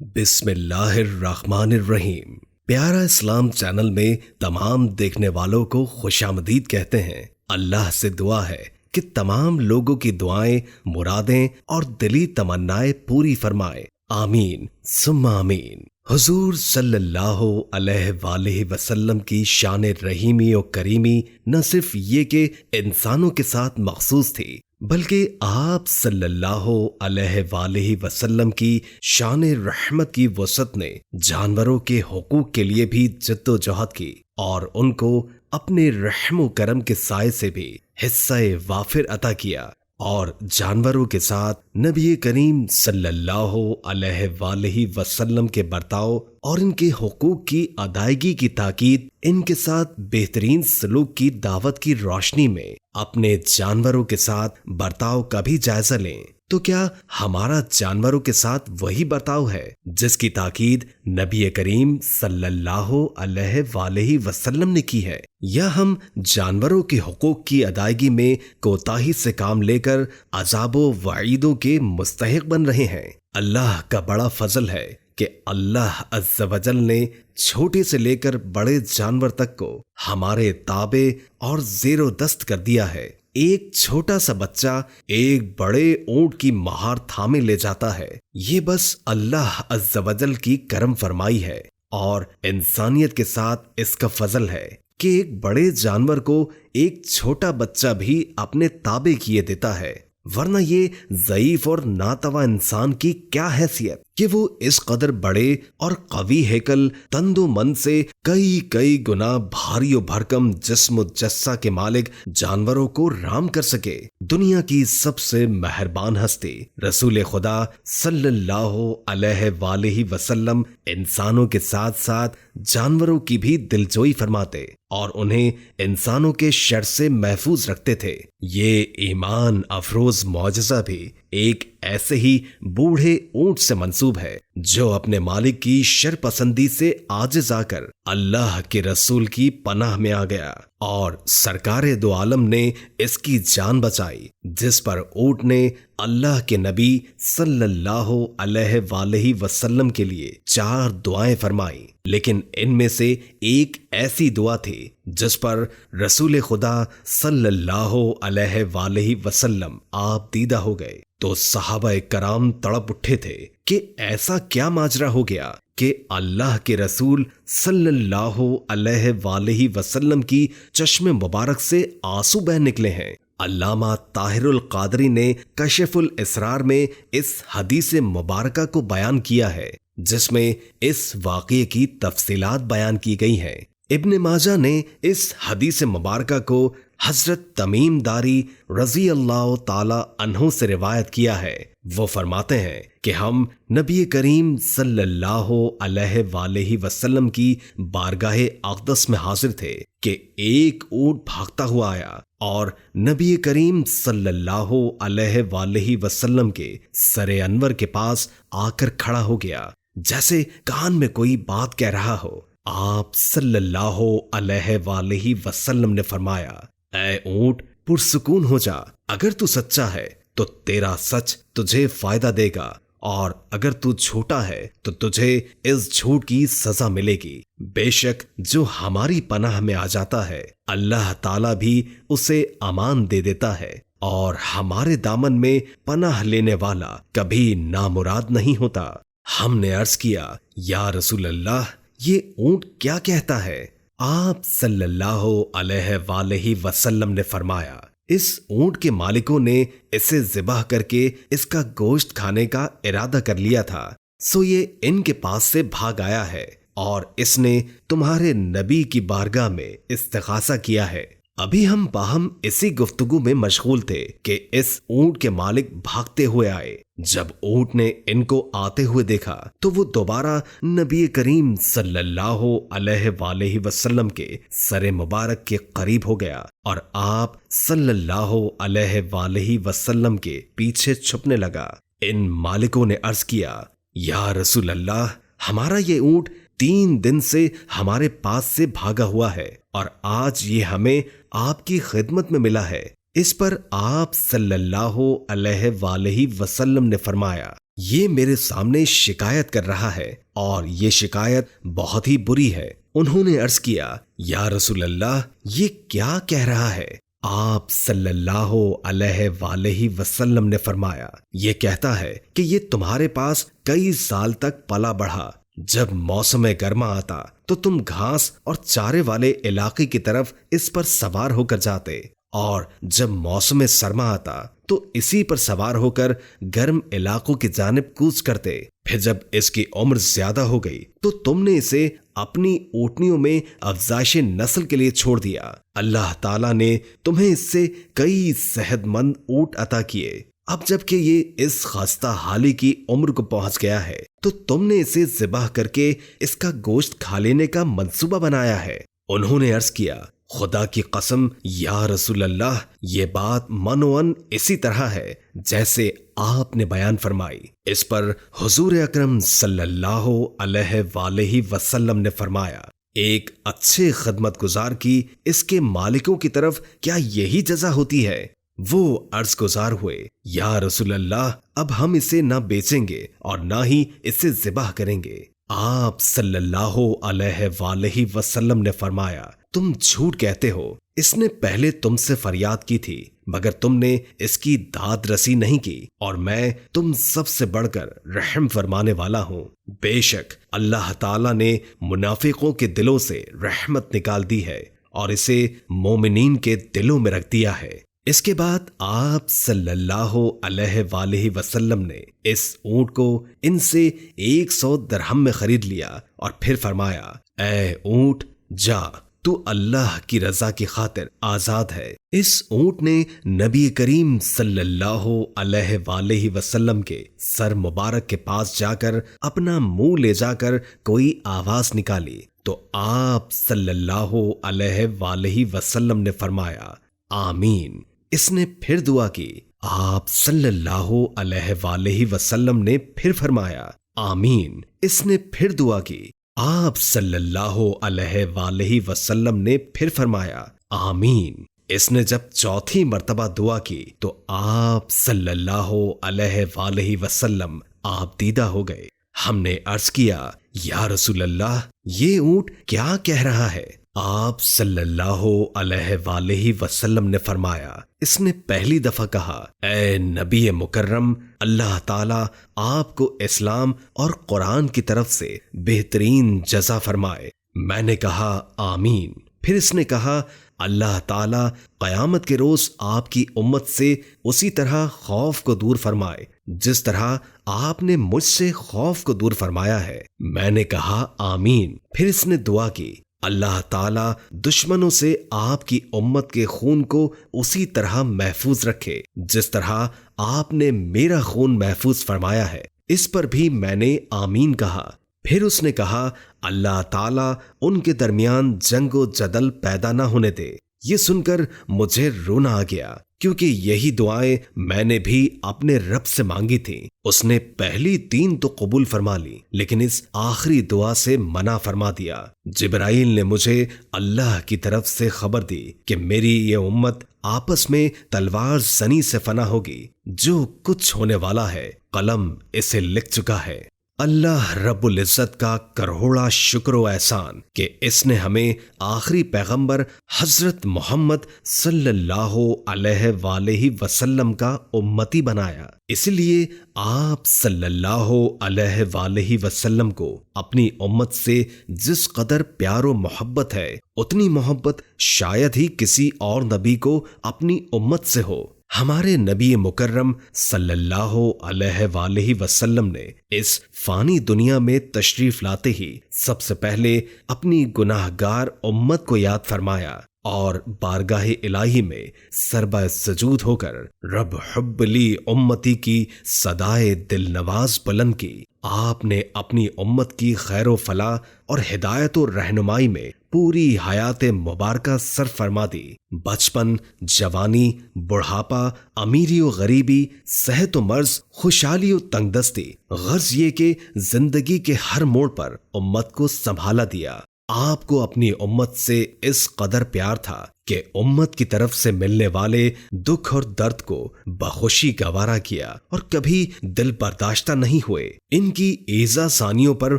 بسم اللہ الرحمن الرحیم۔ پیارا اسلام چینل میں تمام دیکھنے والوں کو خوش آمدید کہتے ہیں۔ اللہ سے دعا ہے کہ تمام لوگوں کی دعائیں، مرادیں اور دلی تمنائیں پوری فرمائے، آمین ثم آمین۔ حضور صلی اللہ علیہ وآلہ وسلم کی شان رحیمی و کریمی نہ صرف یہ کہ انسانوں کے ساتھ مخصوص تھی، بلکہ آپ صلی اللہ علیہ وآلہ وسلم کی شان رحمت کی وسعت نے جانوروں کے حقوق کے لیے بھی جد و جہد کی اور ان کو اپنے رحم و کرم کے سائے سے بھی حصہ وافر عطا کیا، اور جانوروں کے ساتھ نبی کریم صلی اللہ علیہ وآلہ وسلم کے برتاؤ اور ان کے حقوق کی ادائیگی کی تاکید، ان کے ساتھ بہترین سلوک کی دعوت کی روشنی میں اپنے جانوروں کے ساتھ برتاؤ کا بھی جائزہ لیں۔ تو کیا ہمارا جانوروں کے ساتھ وہی برتاؤ ہے جس کی تاکید نبی کریم صلی اللہ علیہ وآلہ وسلم نے کی ہے، یا ہم جانوروں کے حقوق کی ادائیگی میں کوتاہی سے کام لے کر عذاب و وعیدوں کے مستحق بن رہے ہیں؟ اللہ کا بڑا فضل ہے کہ اللہ عز و جل نے چھوٹے سے لے کر بڑے جانور تک کو ہمارے تابع اور زیر و دست کر دیا ہے۔ ایک چھوٹا سا بچہ ایک بڑے اونٹ کی مہار تھامے لے جاتا ہے، یہ بس اللہ عز و جل کی کرم فرمائی ہے، اور انسانیت کے ساتھ اس کا فضل ہے کہ ایک بڑے جانور کو ایک چھوٹا بچہ بھی اپنے تابع کیے دیتا ہے، ورنہ یہ ضعیف اور ناتواں انسان کی کیا حیثیت کہ وہ اس قدر بڑے اور قوی ہیکل، تند و من سے کئی گنا بھاری و بھرکم جسم و جثہ کے مالک جانوروں کو رام کر سکے۔ دنیا کی سب سے مہربان ہستی رسول خدا صلی اللہ علیہ وآلہ وسلم انسانوں کے ساتھ ساتھ جانوروں کی بھی دلجوئی فرماتے اور انہیں انسانوں کے شر سے محفوظ رکھتے تھے۔ یہ ایمان افروز معجزہ بھی ایک ایسے ہی بوڑھے اونٹ سے منسوب ہے جو اپنے مالک کی شر پسندی سے عاجز آ کر اللہ کے رسول کی پناہ میں آ گیا، اور سرکار دو عالم نے اس کی جان بچائی، جس پر اونٹ نے اللہ کے نبی صلی اللہ علیہ وآلہ وسلم کے لیے 4 دعائیں فرمائیں، لیکن ان میں سے ایک ایسی دعا تھی جس پر رسول خدا صلی اللہ علیہ وآلہ وسلم آپ دیدہ ہو گئے تو صحابہ کرام تڑپ اٹھے تھے کہ ایسا کیا ماجرا ہو گیا کہ اللہ کے رسول صلی اللہ علیہ وآلہ وسلم کی چشم مبارک سے آنسو بہہ نکلے ہیں۔ علامہ طاہر القادری نے کشف الاسرار میں اس حدیث مبارکہ کو بیان کیا ہے، جس میں اس واقعے کی تفصیلات بیان کی گئی ہیں۔ ابن ماجہ نے اس حدیث مبارکہ کو حضرت تمیم داری رضی اللہ تعالی عنہ سے روایت کیا ہے۔ وہ فرماتے ہیں کہ ہم نبی کریم صلی اللہ علیہ وآلہ وسلم کی بارگاہ اقدس میں حاضر تھے کہ ایک اونٹ بھاگتا ہوا آیا اور نبی کریم صلی اللہ علیہ وآلہ وسلم کے سر انور کے پاس آ کر کھڑا ہو گیا، جیسے کان میں کوئی بات کہہ رہا ہو۔ آپ صلی اللہ علیہ وآلہ وسلم نے فرمایا، اے اونٹ پرسکون ہو جا، اگر تو سچا ہے تو تیرا سچ تجھے فائدہ دے گا، اور اگر تو جھوٹا ہے تو تجھے اس جھوٹ کی سزا ملے گی۔ بے شک جو ہماری پناہ میں آ جاتا ہے اللہ تعالیٰ بھی اسے امان دے دیتا ہے، اور ہمارے دامن میں پناہ لینے والا کبھی نامراد نہیں ہوتا۔ ہم نے عرض کیا، یا رسول اللہ، یہ اونٹ کیا کہتا ہے؟ آپ صلی اللہ علیہ وآلہ وسلم نے فرمایا، اس اونٹ کے مالکوں نے اسے ذبح کر کے اس کا گوشت کھانے کا ارادہ کر لیا تھا، سو یہ ان کے پاس سے بھاگ آیا ہے، اور اس نے تمہارے نبی کی بارگاہ میں استغاثہ کیا ہے۔ ابھی ہم باہم اسی گفتگو میں مشغول تھے کہ اس اونٹ کے مالک بھاگتے ہوئے آئے۔ جب اونٹ نے ان کو آتے ہوئے دیکھا تو وہ دوبارہ نبی کریم صلی اللہ علیہ وآلہ وسلم کے سر مبارک کے قریب ہو گیا، اور آپ صلی اللہ علیہ وآلہ وسلم کے پیچھے چھپنے لگا۔ ان مالکوں نے عرض کیا، یا رسول اللہ، ہمارا یہ اونٹ 3 دن سے ہمارے پاس سے بھاگا ہوا ہے، اور آج یہ ہمیں آپ کی خدمت میں ملا ہے۔ اس پر آپ صلی اللہ علیہ وآلہ وسلم نے فرمایا، یہ میرے سامنے شکایت کر رہا ہے اور یہ شکایت بہت ہی بری ہے۔ انہوں نے عرض کیا، یا رسول اللہ، یہ کیا کہہ رہا ہے؟ آپ صلی اللہ علیہ وآلہ وسلم نے فرمایا، یہ کہتا ہے کہ یہ تمہارے پاس کئی سال تک پلا بڑھا، جب موسم گرما آتا تو تم گھاس اور چارے والے علاقے کی طرف اس پر سوار ہو کر جاتے، اور جب موسم سرما آتا تو اسی پر سوار ہو کر گرم علاقوں کی جانب کوچ کرتے۔ پھر جب اس کی عمر زیادہ ہو گئی تو تم نے اسے اپنی اونٹنیوں میں افزائش نسل کے لیے چھوڑ دیا۔ اللہ تعالیٰ نے تمہیں اس سے کئی صحت مند اونٹ عطا کیے۔ اب جب کہ یہ اس خستہ حالی کی عمر کو پہنچ گیا ہے تو تم نے اسے ذبح کر کے اس کا گوشت کھا لینے کا منصوبہ بنایا ہے۔ انہوں نے عرض کیا، خدا کی قسم یا رسول اللہ، یہ بات منوعاً اسی طرح ہے جیسے آپ نے بیان فرمائی۔ اس پر حضور اکرم صلی اللہ علیہ وآلہ وسلم نے فرمایا، ایک اچھے خدمت گزار کی اس کے مالکوں کی طرف کیا یہی جزا ہوتی ہے؟ وہ عرض گزار ہوئے، یا رسول اللہ، اب ہم اسے نہ بیچیں گے اور نہ ہی اسے ذبح کریں گے۔ آپ صلی اللہ علیہ وآلہ وسلم نے فرمایا، تم جھوٹ کہتے ہو، اس نے پہلے تم سے فریاد کی تھی مگر تم نے اس کی داد رسی نہیں کی، اور میں تم سب سے بڑھ کر رحم فرمانے والا ہوں۔ بے شک اللہ تعالیٰ نے منافقوں کے دلوں سے رحمت نکال دی ہے اور اسے مومنین کے دلوں میں رکھ دیا ہے۔ اس کے بعد آپ صلی اللہ علیہ وآلہ وسلم نے اس اونٹ کو ان سے 100 درہم میں خرید لیا اور پھر فرمایا، اے اونٹ، جا، تو اللہ کی رضا کی خاطر آزاد ہے۔ اس اونٹ نے نبی کریم صلی اللہ علیہ وآلہ وسلم کے سر مبارک کے پاس جا کر اپنا منہ لے جا کر کوئی آواز نکالی تو آپ صلی اللہ علیہ وآلہ وسلم نے فرمایا، آمین۔ اس نے پھر دعا کی، آپ صلی اللہ علیہ وآلہ وسلم نے پھر فرمایا، آمین۔ اس نے پھر دعا کی، آپ صلی اللہ علیہ وآلہ وسلم نے پھر فرمایا، آمین۔ اس نے جب چوتھی مرتبہ دعا کی تو آپ صلی اللہ علیہ وآلہ وسلم آپ دیدہ ہو گئے۔ ہم نے عرض کیا، یا رسول اللہ، یہ اونٹ کیا کہہ رہا ہے؟ آپ صلی اللہ علیہ وآلہ وسلم نے فرمایا، اس نے پہلی دفعہ کہا، اے نبی مکرم، اللہ تعالیٰ آپ کو اسلام اور قرآن کی طرف سے بہترین جزا فرمائے۔ میں نے کہا، آمین۔ پھر اس نے کہا، اللہ تعالیٰ قیامت کے روز آپ کی امت سے اسی طرح خوف کو دور فرمائے جس طرح آپ نے مجھ سے خوف کو دور فرمایا ہے۔ میں نے کہا، آمین۔ پھر اس نے دعا کی، اللہ تعالیٰ دشمنوں سے آپ کی امت کے خون کو اسی طرح محفوظ رکھے جس طرح آپ نے میرا خون محفوظ فرمایا ہے۔ اس پر بھی میں نے آمین کہا۔ پھر اس نے کہا، اللہ تعالیٰ ان کے درمیان جنگ و جدل پیدا نہ ہونے دے۔ یہ سن کر مجھے رونا آ گیا کیونکہ یہی دعائیں میں نے بھی اپنے رب سے مانگی تھیں۔ اس نے پہلی 3 تو قبول فرما لی لیکن اس آخری دعا سے منع فرما دیا۔ جبرائیل نے مجھے اللہ کی طرف سے خبر دی کہ میری یہ امت آپس میں تلوار زنی سے فنا ہوگی۔ جو کچھ ہونے والا ہے قلم اسے لکھ چکا ہے۔ اللہ رب العزت کا کروڑا شکر و احسان کہ اس نے ہمیں آخری پیغمبر حضرت محمد صلی اللہ علیہ وآلہ وسلم کا امتی بنایا۔ اس لیے آپ صلی اللہ علیہ وآلہ وسلم کو اپنی امت سے جس قدر پیار و محبت ہے اتنی محبت شاید ہی کسی اور نبی کو اپنی امت سے ہو۔ ہمارے نبی مکرم صلی اللہ علیہ وآلہ وسلم نے اس فانی دنیا میں تشریف لاتے ہی سب سے پہلے اپنی گناہگار امت کو یاد فرمایا اور بارگاہ الہی میں سربہ سجود ہو کر رب حب لی امتی کی صدائے دل نواز بلند کی۔ آپ نے اپنی امت کی خیر و فلاح اور ہدایت و رہنمائی میں پوری حیات مبارکہ صرف فرما دی۔ بچپن، جوانی، بڑھاپا، امیری و غریبی، صحت و مرض، خوشحالی و تنگ دستی، غرض یہ کہ زندگی کے ہر موڑ پر امت کو سنبھالا دیا۔ آپ کو اپنی امت سے اس قدر پیار تھا کہ امت کی طرف سے ملنے والے دکھ اور درد کو بخوشی گوارا کیا اور کبھی دل برداشتہ نہیں ہوئے۔ ان کی ایذا ثانیوں پر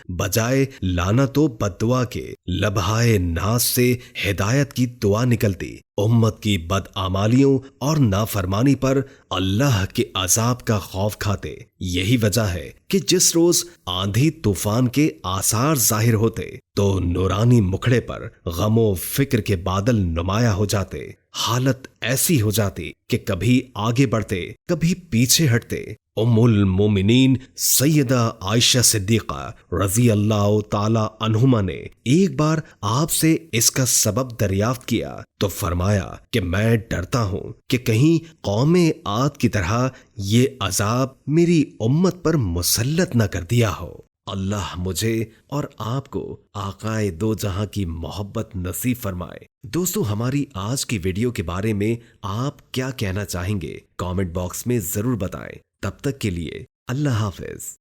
بجائے لعنت و بددعا کے لبہائے ناز سے ہدایت کی دعا نکلتی۔ امت کی بدعمالیوں اور نافرمانی پر اللہ کے عذاب کا خوف کھاتے۔ یہی وجہ ہے کہ جس روز آندھی طوفان کے آثار ظاہر ہوتے تو نورانی مکھڑے پر غم و فکر کے بادل نمایاں ہو جاتے۔ حالت ایسی ہو جاتی کہ کبھی آگے بڑھتے کبھی پیچھے ہٹتے۔ ام المومنین سیدہ عائشہ صدیقہ رضی اللہ تعالی عنہما نے ایک بار آپ سے اس کا سبب دریافت کیا تو فرمایا کہ میں ڈرتا ہوں کہ کہیں قوم عاد کی طرح یہ عذاب میری امت پر مسلط نہ کر دیا ہو۔ اللہ مجھے اور آپ کو آقائے دو جہاں کی محبت نصیب فرمائے۔ دوستو، ہماری آج کی ویڈیو کے بارے میں آپ کیا کہنا چاہیں گے؟ کامنٹ باکس میں ضرور بتائیں۔ تب تک کے لیے اللہ حافظ۔